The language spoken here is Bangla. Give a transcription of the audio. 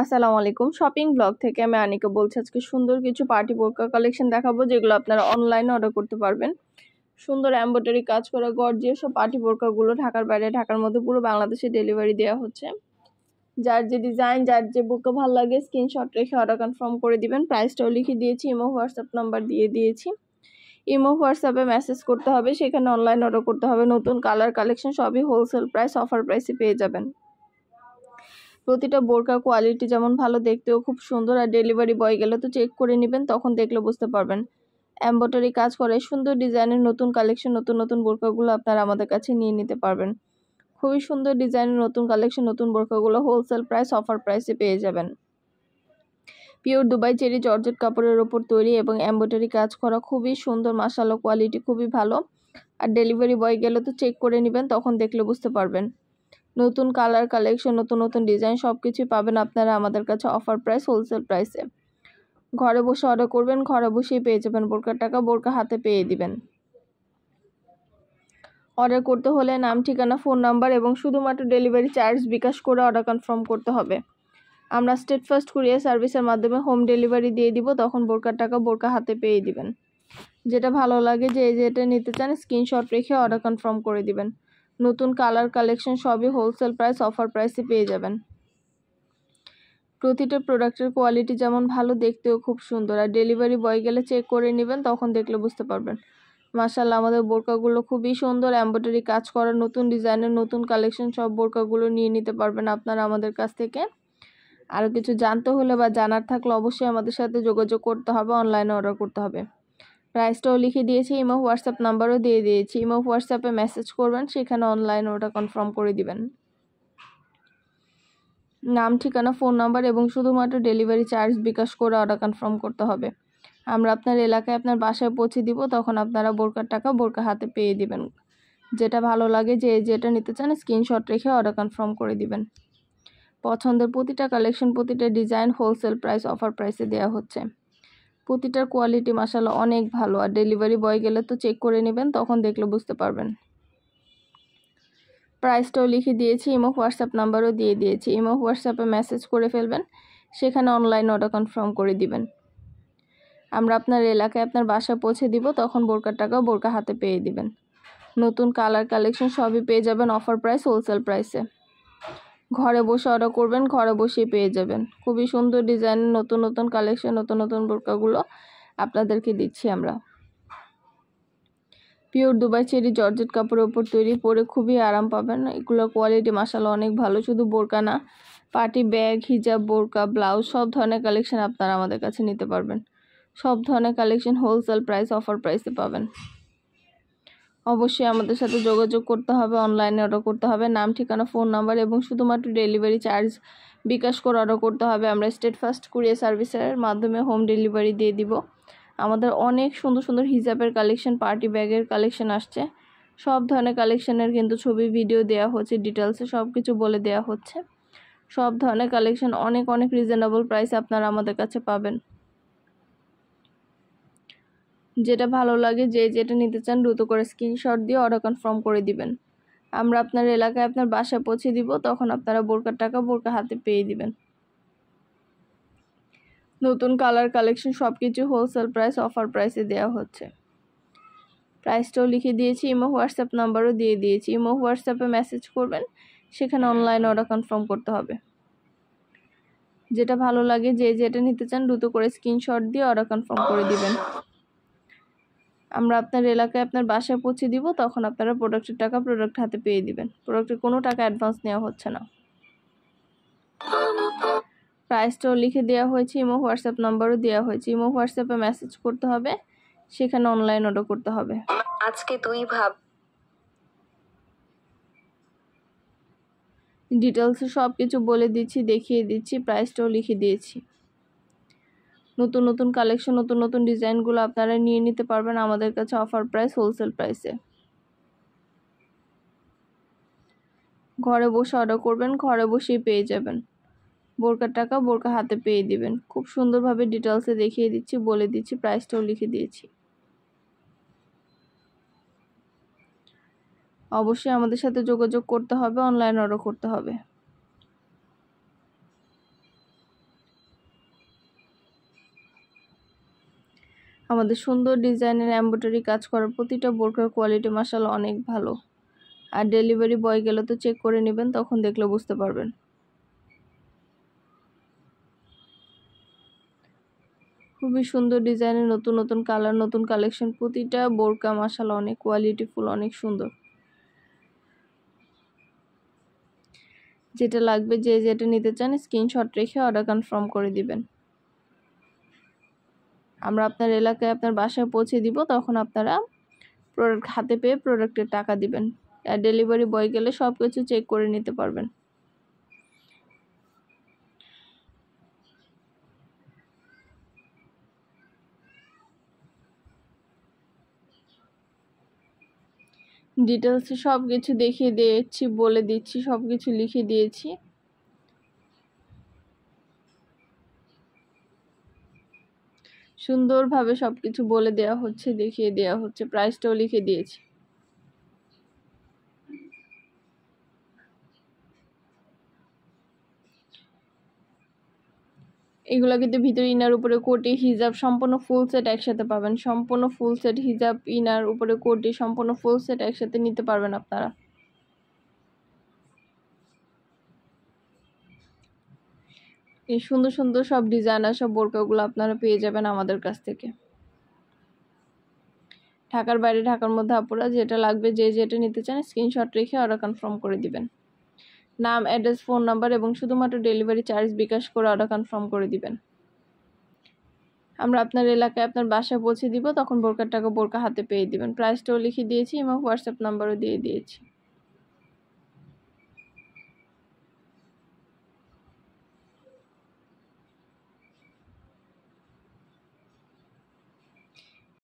আসসালামু আলাইকুম। শপিং ব্লগ থেকে আমি আনিকা বলছি। আজকে সুন্দর কিছু পার্টি বোরকা কালেকশন দেখাবো, যেগুলো আপনারা অনলাইনে অর্ডার করতে পারবেন। সুন্দর এমব্রয়ডারি কাজ করা গর্জিয়াস সব পার্টি বোরকাগুলো ঢাকার বাইরে, ঢাকার মধ্যে পুরো বাংলাদেশে ডেলিভারি দেওয়া হচ্ছে। যার যে ডিজাইন, যার যে বোরকা ভালো লাগে স্ক্রিনশট রেখে অর্ডার কনফার্ম করে দিবেন। প্রাইসটাও লিখে দিয়েছি, ইমো হোয়াটসঅ্যাপ নাম্বার দিয়ে দিয়েছি। ইমো হোয়াটসঅ্যাপে মেসেজ করতে হবে, সেখানে অনলাইন অর্ডার করতে হবে। নতুন কালার কালেকশন সবই হোলসেল প্রাইস, অফার প্রাইসে পেয়ে যাবেন। প্রতিটা বোরকার কোয়ালিটি যেমন ভালো, দেখতেও খুব সুন্দর। আর ডেলিভারি বয় গেলে তো চেক করে নেবেন, তখন দেখলে বুঝতে পারবেন। এমব্রয়ডারি কাজ করে সুন্দর ডিজাইনের নতুন কালেকশন, নতুন নতুন বোরকাগুলো আপনারা আমাদের কাছে নিয়ে নিতে পারবেন। খুবই সুন্দর ডিজাইনের নতুন কালেকশন, নতুন বোরকাগুলো হোলসেল প্রাইস, অফার প্রাইসে পেয়ে যাবেন। পিওর দুবাই চেরি জর্জেট কাপড়ের ওপর তৈরি এবং এমব্রয়ডারি কাজ করা, খুবই সুন্দর মাশাআল্লাহ, কোয়ালিটি খুবই ভালো। আর ডেলিভারি বয় গেলে তো চেক করে নেবেন, তখন দেখলে বুঝতে পারবেন। নতুন কালার কালেকশন, নতুন নতুন ডিজাইন সবকিছুই পাবেন আপনারা আমাদের কাছে অফার প্রাইস, হোলসেল প্রাইসে। ঘরে বসে অর্ডার করবেন, ঘরে বসেই পেয়ে যাবেন। বোরকার টাকা বোরকা হাতে পেয়ে দিবেন। অর্ডার করতে হলে নাম, ঠিকানা, ফোন নাম্বার এবং শুধুমাত্র ডেলিভারি চার্জ বিকাশ করে অর্ডার কনফার্ম করতে হবে। আমরা স্টেট ফার্স্ট কুরিয়ার সার্ভিসের মাধ্যমে হোম ডেলিভারি দিয়ে দিব, তখন বোরকার টাকা বোরকা হাতে পেয়ে দিবেন। যেটা ভালো লাগে, যেটা নিতে চান স্ক্রিনশট রেখে অর্ডার কনফার্ম করে দিবেন। নতুন কালার কালেকশন সবই হোলসেল প্রাইস, অফার প্রাইসে পেয়ে যাবেন। প্রতিটা প্রোডাক্টের কোয়ালিটি যেমন ভালো, দেখতেও খুব সুন্দর। আর ডেলিভারি বয় গেলে চেক করে নেবেন, তখন দেখলে বুঝতে পারবেন। মাশাআল্লাহ, আমাদের বোরকাগুলো খুবই সুন্দর, এমব্রয়ডারি কাজ করা, নতুন ডিজাইনের নতুন কালেকশন সব বোরকাগুলো নিয়ে নিতে পারবেন আপনারা আমাদের কাছ থেকে। আরও কিছু জানতে হলে বা জানার থাকলে অবশ্যই আমাদের সাথে যোগাযোগ করতে হবে, অনলাইনে অর্ডার করতে হবে। প্রাইসটাও লিখে দিয়েছি, ইমো হোয়াটসঅ্যাপ নাম্বারও দিয়ে দিয়েছি। ইমো হোয়াটসঅ্যাপে মেসেজ করবেন, সেখানে অনলাইন ওটা কনফার্ম করে দিবেন। নাম, ঠিকানা, ফোন নাম্বার এবং শুধুমাত্র ডেলিভারি চার্জ বিকাশ করে অর্ডার কনফার্ম করতে হবে। আমরা আপনার এলাকায় আপনার বাসায় পৌঁছে দিব, তখন আপনারা বোরকার টাকা বোরকা হাতে পেয়ে দিবেন। যেটা ভালো লাগে, যেটা নিতে চান স্ক্রিনশট রেখে অর্ডার কনফার্ম করে দিবেন। পছন্দের প্রতিটা কালেকশন, প্রতিটা ডিজাইন হোলসেল প্রাইস, অফার প্রাইসে দেওয়া হচ্ছে। প্রতিটার কোয়ালিটি মাশাআল্লাহ অনেক ভালো। আর ডেলিভারি বয় গেলে তো চেক করে নেবেন, তখন দেখলে বুঝতে পারবেন। প্রাইসটাও লিখে দিয়েছি, ইমো হোয়াটসঅ্যাপ নাম্বারও দিয়ে দিয়েছি। ইমো হোয়াটসঅ্যাপে মেসেজ করে ফেলবেন, সেখানে অনলাইন অর্ডার কনফার্ম করে দিবেন। আমরা আপনার এলাকায় আপনার বাসায় পৌঁছে দিব, তখন বোরকার টাকা বোরকা হাতে পেয়ে দিবেন। নতুন কালার কালেকশন সবই পেয়ে যাবেন অফার প্রাইস, হোলসেল প্রাইসে। ঘরে বসে অর্ডার করবেন, ঘরে বসেই পেয়ে যাবেন। খুবই সুন্দর ডিজাইনের নতুন নতুন কালেকশন, নতুন নতুন বোরকাগুলো আপনাদেরকে দিচ্ছি আমরা। পিওর দুবাই চেরি জর্জেট কাপড়ের উপর তৈরি, পরে খুবই আরাম পাবেন। এগুলোর কোয়ালিটি মাশাআল্লাহ অনেক ভালো। শুধু বোরকা না, পার্টি ব্যাগ, হিজাব, বোরকা, ব্লাউজ সব ধরনের কালেকশন আপনারা আমাদের কাছে নিতে পারবেন। সব ধরনের কালেকশন হোলসেল প্রাইস, অফার প্রাইসে পাবেন। অবশ্যই আমাদের সাথে যোগাযোগ করতে হবে, অনলাইনে অর্ডার করতে হবে। নাম, ঠিকানা, ফোন নাম্বার এবং শুধুমাত্র ডেলিভারি চার্জ বিকাশ করে অর্ডার করতে হবে। আমরা স্টেট ফার্স্ট কুরিয়ার সার্ভিসের মাধ্যমে হোম ডেলিভারি দিয়ে দিব। আমাদের অনেক সুন্দর সুন্দর হিজাবের কালেকশন, পার্টি ব্যাগের কালেকশন আসছে। সব ধরনের কালেকশনের কিন্তু ছবি, ভিডিও দেওয়া হচ্ছে, ডিটেলসে সব কিছু বলে দেওয়া হচ্ছে। সব ধরনের কালেকশন অনেক অনেক রিজনেবল প্রাইসে আপনারা আমাদের কাছে পাবেন। যেটা ভালো লাগে, যেটা নিতে চান দ্রুত করে স্ক্রিনশট দিয়ে অর্ডার কনফার্ম করে দিবেন। আমরা আপনার এলাকায় আপনার বাসায় পৌঁছে দিব, তখন আপনারা বোরকার টাকা বোরকা হাতে পেয়ে দিবেন। নতুন কালার কালেকশন সব কিছু হোলসেল প্রাইস, অফার প্রাইসে দেওয়া হচ্ছে। প্রাইসটাও লিখে দিয়েছি, ইমো হোয়াটসঅ্যাপ নাম্বারও দিয়ে দিয়েছি। ইমো হোয়াটসঅ্যাপে মেসেজ করবেন, সেখানে অনলাইন অর্ডার কনফার্ম করতে হবে। যেটা ভালো লাগে, যেটা নিতে চান দ্রুত করে স্ক্রিনশট দিয়ে অর্ডার কনফার্ম করে দিবেন। আমরা আপনার এলাকায় আপনার বাসায় পৌঁছে দিব, তখন আপনারা প্রোডাক্টের টাকা প্রোডাক্ট হাতে পেয়ে দিবেন। প্রোডাক্টের কোনো টাকা অ্যাডভান্স নেওয়া হচ্ছে না। প্রাইসটাও লিখে দেওয়া হয়েছে, ইমো হোয়াটসঅ্যাপ নাম্বারও দেওয়া হয়েছে। ইমো হোয়াটসঅ্যাপে মেসেজ করতে হবে, সেখানে অনলাইন অর্ডার করতে হবে। আজকে তুই ভাব ডিটেলসে সব কিছু বলে দিচ্ছি, দেখিয়ে দিচ্ছি, প্রাইসটাও লিখে দিয়েছি। নতুন নতুন কালেকশন, নতুন নতুন ডিজাইনগুলো আপনারা নিয়ে নিতে পারবেন আমাদের কাছে অফার প্রাইস, হোলসেল প্রাইসে। ঘরে বসে অর্ডার করবেন, ঘরে বসেই পেয়ে যাবেন। বোরকার টাকা বোরকা হাতে পেয়ে দিবেন। খুব সুন্দরভাবে ডিটেলসে দেখিয়ে দিচ্ছি, বলে দিচ্ছি, প্রাইসটাও লিখে দিয়েছি। অবশ্যই আমাদের সাথে যোগাযোগ করতে হবে, অনলাইন অর্ডার করতে হবে। আমাদের সুন্দর ডিজাইনের এমব্রয়ডারি কাজ করার প্রতিটা বোরকার কোয়ালিটি মাশাআল্লাহ অনেক ভালো। আর ডেলিভারি বয় গেলে তো চেক করে নেবেন, তখন দেখলে বুঝতে পারবেন। খুবই সুন্দর ডিজাইনের নতুন নতুন কালার, নতুন কালেকশন, প্রতিটা বোরকা মাশাআল্লাহ অনেক কোয়ালিটিফুল, অনেক সুন্দর। যেটা লাগবে, যে যেটা নিতে চান স্ক্রিনশট রেখে অর্ডার কনফার্ম করে দিবেন। আমরা আপনার এলাকায় আপনার বাসায় পৌঁছে দিব, তখন আপনারা প্রোডাক্ট হাতে পেয়ে প্রোডাক্টের টাকা দিবেন। আর ডেলিভারি বয় গেলে সব কিছু চেক করে নিতে পারবেন। ডিটেলসে সব কিছু দেখিয়ে দিয়েছি, বলে দিচ্ছি, সব কিছু লিখে দিয়েছি। সুন্দরভাবে সব কিছু বলে দেওয়া হচ্ছে, দেখিয়ে দেওয়া হচ্ছে, প্রাইসটাও লিখে দিয়েছি। এগুলো কিন্তু ভিতরে ইনার উপরে কোটি হিজাব সম্পূর্ণ ফুল সেট একসাথে পাবেন। সম্পূর্ণ ফুল সেট হিজাব ইনার উপরে কোটি সম্পূর্ণ ফুল সেট একসাথে নিতে পারবেন আপনারা। এই সুন্দর সুন্দর সব ডিজাইনার সব বোরকাগুলো আপনারা পেয়ে যাবেন আমাদের কাছ থেকে। ঢাকার বাইরে, ঢাকার মধ্যে আপুরা যেটা লাগবে, যে যেটা নিতে চান স্ক্রিনশট রেখে অর্ডার কনফার্ম করে দিবেন। নাম, অ্যাড্রেস, ফোন নাম্বার এবং শুধুমাত্র ডেলিভারি চার্জ বিকাশ করে অর্ডার কনফার্ম করে দিবেন। আমরা আপনার এলাকায় আপনার বাসায় পৌঁছে দিব, তখন বোরকার টাকা বোরকা হাতে পেয়ে দিবেন। প্রাইসটাও লিখে দিয়েছি এবং হোয়াটসঅ্যাপ নাম্বারও দিয়ে দিয়েছি।